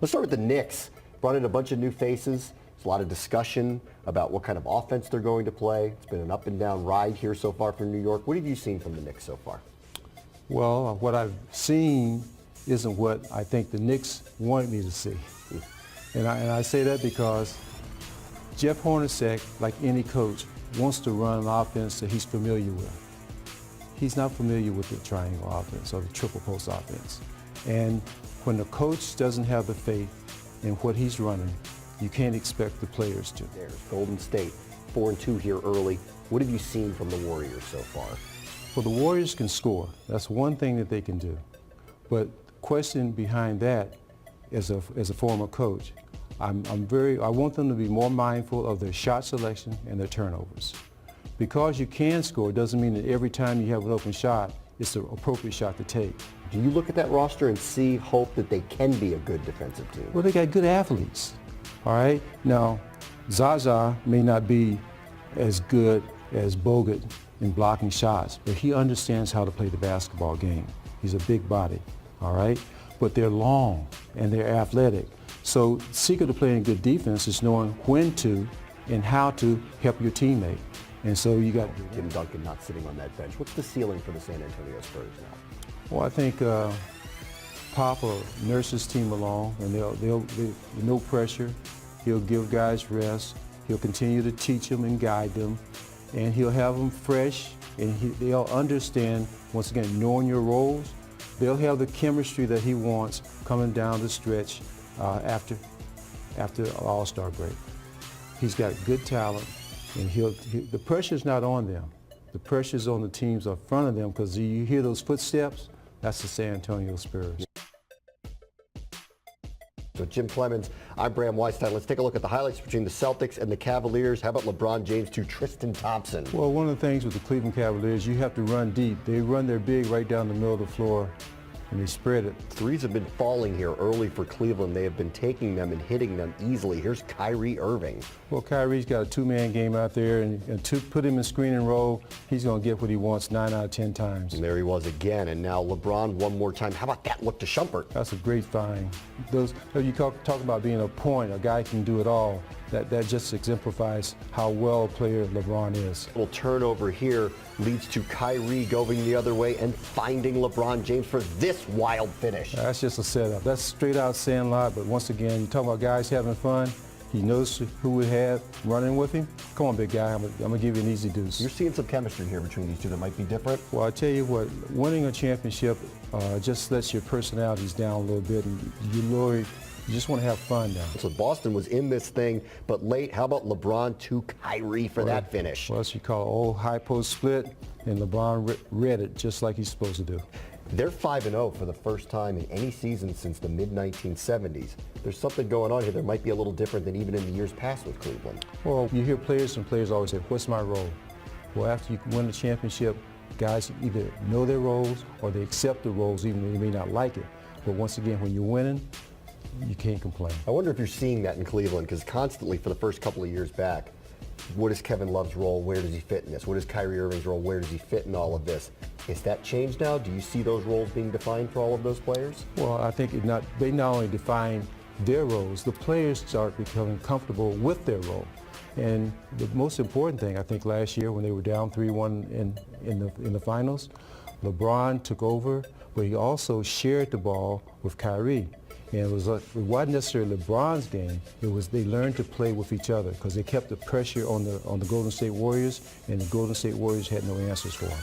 Let's start with the Knicks. Brought in a bunch of new faces. There's a lot of discussion about what kind of offense they're going to play. It's been an up and down ride here so far for New York. What have you seen from the Knicks so far? Well, what I've seen isn't what I think the Knicks wanted me to see. And I say that because Jeff Hornacek, like any coach, wants to run an offense that he's familiar with. He's not familiar with the triangle offense or the triple post offense. And when the coach doesn't have the faith in what he's running, you can't expect the players to. There's Golden State, 4-2 here early. What have you seen from the Warriors so far? Well, the Warriors can score. That's one thing that they can do. But the question behind that, as a former coach, I want them to be more mindful of their shot selection and their turnovers. Because you can score doesn't mean that every time you have an open shot, it's the appropriate shot to take. Do you look at that roster and see hope that they can be a good defensive team? Well, they got good athletes, all right? Now, Zaza may not be as good as Bogut in blocking shots, but he understands how to play the basketball game. He's a big body, all right? But they're long and they're athletic. So the secret to playing good defense is knowing when to and how to help your teammate. And so you got Tim Duncan not sitting on that bench. What's the ceiling for the San Antonio Spurs now? Well, I think Pop will nurse his team along, and they'll no pressure. He'll give guys rest. He'll continue to teach them and guide them, and he'll have them fresh, and they'll understand, once again, knowing your roles. They'll have the chemistry that he wants coming down the stretch after All-Star break. He's got good talent, and the pressure's not on them. The pressure's on the teams up front of them, because you hear those footsteps, that's the San Antonio Spurs. So Jim Cleamons, I'm Bram Weinstein. Let's take a look at the highlights between the Celtics and the Cavaliers. How about LeBron James to Tristan Thompson? Well, one of the things with the Cleveland Cavaliers, you have to run deep. They run their big right down the middle of the floor, and they spread it. Threes have been falling here early for Cleveland. They have been taking them and hitting them easily. Here's Kyrie Irving. Well, Kyrie's got a two-man game out there, and to put him in screen and roll, he's going to get what he wants 9 out of 10 times. And there he was again. And now LeBron one more time. How about that look to Shumpert? That's a great find. You talk about being a point, a guy can do it all. That just exemplifies how well a player LeBron is. A little turnover here leads to Kyrie going the other way and finding LeBron James for this wild finish. That's just a setup. That's straight out Sandlot, but once again, you talk about guys having fun. He knows who we have running with him. Come on, big guy, I'm gonna give you an easy deuce. You're seeing some chemistry here between these two that might be different. Well, I tell you what, winning a championship just lets your personalities down a little bit, and you just want to have fun now. So Boston was in this thing, but late. How about LeBron to Kyrie for that finish? Well, that's what you call an old high post split, and LeBron read it just like he's supposed to do. They're 5-0 for the first time in any season since the mid-1970s. There's something going on here that might be a little different than even in the years past with Cleveland. Well, you hear players always say, what's my role? Well, after you win the championship, guys either know their roles or they accept the roles even though they may not like it. But once again, when you're winning, you can't complain. I wonder if you're seeing that in Cleveland, because constantly for the first couple of years back, what is Kevin Love's role? Where does he fit in this? What is Kyrie Irving's role? Where does he fit in all of this? Is that changed now? Do you see those roles being defined for all of those players? Well, I think they not only define their roles, the players start becoming comfortable with their role. And the most important thing, I think, last year when they were down 3-1 in the finals, LeBron took over, but he also shared the ball with Kyrie. And it wasn't necessarily LeBron's game. It was they learned to play with each other because they kept the pressure on the Golden State Warriors, and the Golden State Warriors had no answers for them.